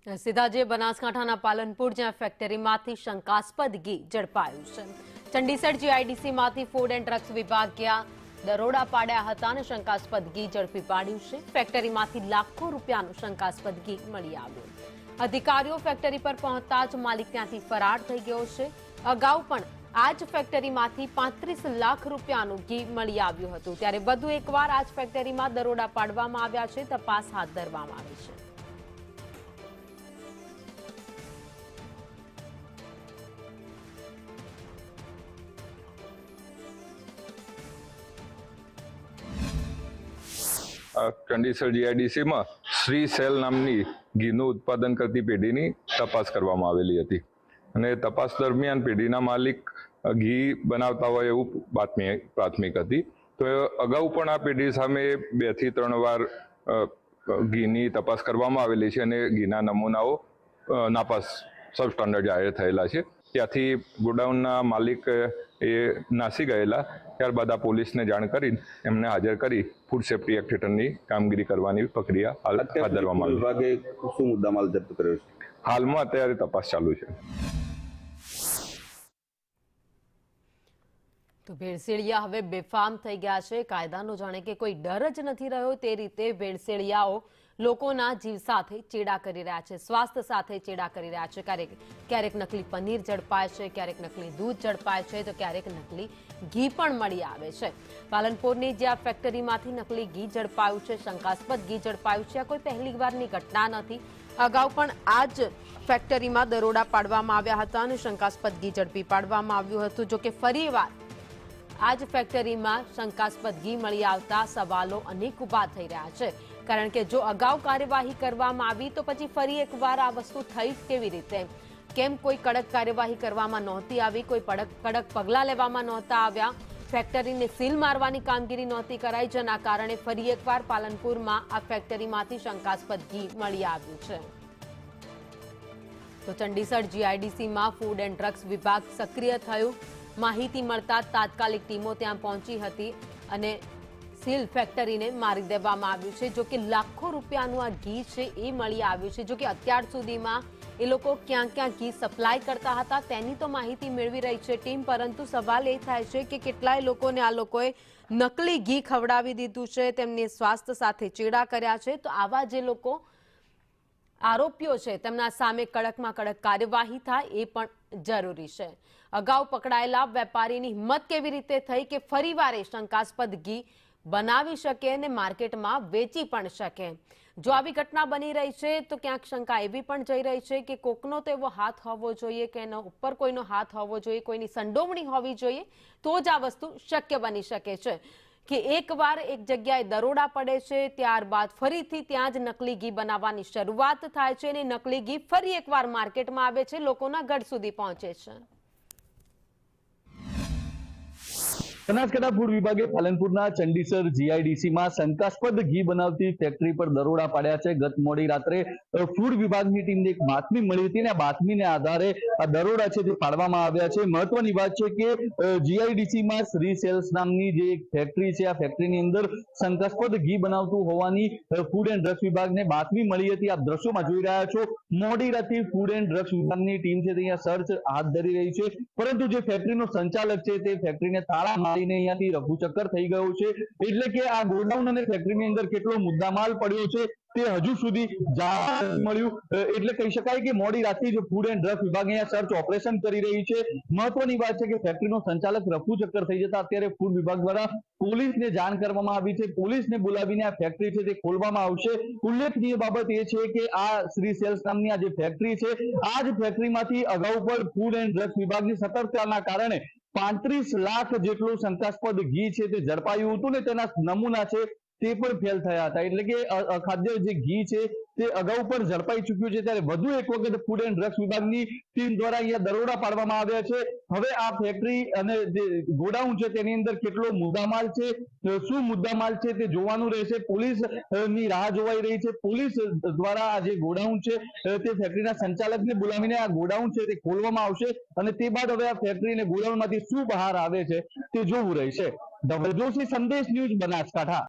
સીધા જે બનાસકાંઠાના પાલનપુર જ્યાં ફેક્ટરીમાંથી શંકાસ્પદ ઘી ઝડપાયું છે। ચંડીસર જીઆઈડીસીમાંથી ફૂડ એન્ડ ડ્રગ્સ વિભાગે દરોડા પાડ્યા હતા અને શંકાસ્પદ ઘી ઝડપી પાડ્યું છે। ફેક્ટરીમાંથી લાખો રૂપિયાનું શંકાસ્પદ ઘી મળી આવ્યું। અધિકારીઓ ફેક્ટરી પર પહોંચતા જ માલિક ત્યાંથી ફરાર થઈ ગયો છે। અગાઉ પણ આ જ ફેક્ટરીમાંથી 35 લાખ રૂપિયાનું ઘી મળી આવ્યું હતું। ત્યારે વધુ એકવાર આ જ ફેક્ટરીમાં દરોડા પાડવામાં આવ્યા છે। તપાસ હાથ ધરવામાં આવી છે। ચંડીસર જીઆઈડીસી માં શ્રી સેલ નામની ઘીનું ઉત્પાદન કરતી પેઢીની તપાસ કરવામાં આવેલી હતી અને તપાસ દરમિયાન પેઢીના માલિક ઘી બનાવતા હોય એવું પ્રાથમિક હતી। તો અગાઉ પણ આ પેઢી સામે 2 થી 3 વાર ઘીની તપાસ કરવામાં આવેલી છે અને ઘીના નમૂનાઓ નાપાસ સબ સ્ટાન્ડર્ડ જાહેર થયેલા છે। ત્યાંથી ગોડાઉનના માલિક એ નાસી ગયેલા। ત્યારબાદ આ પોલીસને જાણ કરી એમને હાજર કરી ફૂડ સેફ્ટી એક્ટ હેઠળની કામગીરી કરવાની પ્રક્રિયા હાથ ધરવામાં આવી। વિભાગે શું મુદ્દામાલ જપ્ત કર્યો છે? હાલમાં અત્યારે તપાસ ચાલુ છે। તો ભેળસેળિયા હવે બેફામ થઈ ગયા છે। કાયદાનો જાણે કે કોઈ ડર જ નથી રહ્યો તે રીતે ભેળસેળિયાઓ લોકોના જીવ સાથે ચેડા કરી રહ્યા છે, સ્વાસ્થ્ય સાથે ચેડા કરી રહ્યા છે। ક્યારેક નકલી પનીર ઝડપાય છે, ક્યારેક નકલી દૂધ ઝડપાય છે, તો ક્યારેક નકલી ઘી પણ મળી આવે છે। પાલનપુરની જ્યાં ફેક્ટરીમાંથી નકલી ઘી ઝડપાયું છે, શંકાસ્પદ ઘી ઝડપાયું છે, આ કોઈ પહેલી વારની ઘટના નથી। અગાઉ પણ આ જ ફેક્ટરીમાં દરોડા પાડવામાં આવ્યા હતા અને શંકાસ્પદ ઘી ઝડપી પાડવામાં આવ્યું હતું। જો કે ફરીવાર આ જ ફેક્ટરીમાં શંકાસ્પદ ઘી મળી આવતા સવાલો અનેક ઉભા થઈ રહ્યા છે। કારણ કે જો અગાઉ કાર્યવાહી કરવામાં આવી તો પછી ફરી એકવાર આ વસ્તુ થઈ કેવી રીતે? કેમ કોઈ કડક કાર્યવાહી કરવામાં નહોતી આવી, કોઈ કડક પગલાં લેવામાં નહોતા આવ્યા, ફેક્ટરીને સીલ મારવાની કામગીરી નહોતી કરાઈ, જેના કારણે ફરી એકવાર પાલનપુરમાં આ ફેક્ટરીમાંથી શંકાસ્પદ ઘી મળી આવ્યું છે। તો ચંડીસર જીઆઈડીસીમાં ફૂડ એન્ડ ડ્રગ્સ વિભાગ સક્રિય થયું। માહિતી મળતા તાત્કાલિક ટીમો ત્યાં પહોંચી હતી અને સીલ ફેક્ટરીને મારી દેવામાં આવ્યું છે। જો કે લાખો રૂપિયાનું આ ઘી છે એ મળી આવ્યું છે। જો કે અત્યાર સુધીમાં એ લોકો ક્યાં ક્યાં ઘી સપ્લાય કરતા હતા તેની તો માહિતી મેળવી રહી છે ટીમ, પરંતુ સવાલ એ થાય છે કે કેટલાય લોકોને આ લોકોએ નકલી ઘી ખવડાવી દીધું છે, તેમની સ્વાસ્થ્ય સાથે ચેડા કર્યા છે। તો આવા જે લોકો આરોપીઓ છે તેમના સામે કડકમાં કડક કાર્યવાહી થાય એ પણ જરૂરી છે। અગાઉ પકડાયેલા વેપારીની હિંમત કેવી રીતે થઈ કે ફરીવાર એ શંકાસ્પદ ઘી બનાવી શકે અને માર્કેટમાં વેચી પણ શકે? જો આવી ઘટના બની રહી છે તો ક્યાંક શંકા એવી પણ જઈ રહી છે કે કોકનો તો એવો હાથ હોવો જોઈએ કે એના ઉપર કોઈનો હાથ હોવો જોઈએ, કોઈની સંડોવણી હોવી જોઈએ, તો જ આ વસ્તુ શક્ય બની શકે છે કે એકવાર એક જગ્યાએ દરોડા પડે છે, ત્યારબાદ ફરીથી ત્યાં જ નકલી ઘી બનાવવાની શરૂઆત થાય છે અને નકલી ઘી ફરી એકવાર માર્કેટમાં આવે છે, લોકોના ઘર સુધી પહોંચે છે। બનાસકાંઠા ફૂડ વિભાગે પાલનપુરના ચંડીસર જીઆઈડીસીમાં શંકાસ્પદ ઘી બનાવતી ફેક્ટરી પર દરોડા પાડ્યા છે। ગત મોડી રાત્રે ફૂડ વિભાગની ટીમને એક બાતમી મળી હતી અને આ બાતમીને આધારે આ દરોડા છે તે પાડવામાં આવ્યા છે। મહત્વની વાત છે કે જીઆઈડીસીમાં શ્રી સેલ્સ નામની જે એક ફેક્ટરી છે, આ ફેક્ટરીની અંદર શંકાસ્પદ ઘી બનાવતું હોવાની ફૂડ એન્ડ ડ્રગ્સ વિભાગને બાતમી મળી હતી। આપ દ્રશ્યોમાં જોઈ રહ્યા છો, મોડી રાત્રે ફૂડ એન્ડ ડ્રગ્સ વિભાગની ટીમ છે તે અહીંયા સર્ચ હાથ ધરી રહી છે, પરંતુ જે ફેક્ટરીનો સંચાલક છે તે ફેક્ટરીને તાળા અહીંયાથી રફુચક્કર થઈ ગયો છે। એટલે કે આ ગોડાઉન અને ફેક્ટરીની અંદર કેટલો મુદ્દામાલ પડ્યો છે તે હજુ સુધી જાણવા મળ્યું। એટલે કહી શકાય કે મોડી રાત્રે જે ફૂડ એન્ડ ડ્રગ વિભાગ અહીંયા સર્ચ ઓપરેશન કરી રહી છે। મહત્વની વાત છે કે ફેક્ટરીનો સંચાલક રફુચક્કર થઈ જતા અત્યારે ફૂડ વિભાગ દ્વારા પોલીસને જાણ કરવામાં આવી છે। પોલીસને બોલાવીને આ ફેક્ટરી છે તે ખોલવામાં આવશે। ઉલ્લેખનીય બાબત એ છે કે આ શ્રી સેલ્સ નામની આ જે ફેક્ટરી છે, આ જ ફેક્ટરીમાંથી અગાઉ પણ ફૂડ એન્ડ ડ્રગ વિભાગની સતર્કતાના કારણે 35 લાખ જેટલું શંકાસ્પદ ઘી છે તે ઝડપાયું હતું ને તેના નમૂના છે તે પણ ફેલ થયા હતા। એટલે કે અખાદ્ય જે ઘી છે તે અગાઉ પણ ઝડપાઈ ચૂક્યું છે। ત્યારે વધુ એક વખત ફૂડ એન્ડ ડ્રગ્સ વિભાગની ટીમ દ્વારા અહીંયા દરોડા પાડવામાં આવ્યા છે। હવે આ ફેક્ટરી અને જે ગોડાઉન છે તેની અંદર કેટલો મુદ્દામાલ છે, શું મુદ્દામાલ છે તે જોવાનું રહેશે। પોલીસની રાહ જોવાઈ રહી છે। પોલીસ દ્વારા આ જે ગોડાઉન છે તે ફેક્ટરીના સંચાલકને બોલાવીને આ ગોડાઉન છે તે ખોલવામાં આવશે અને તે બાદ હવે આ ફેક્ટરી અને ગોડાઉનમાંથી શું બહાર આવે છે તે જોવું રહેશે। ધવલ જોશી, સંદેશ ન્યૂઝ, બનાસકાંઠા।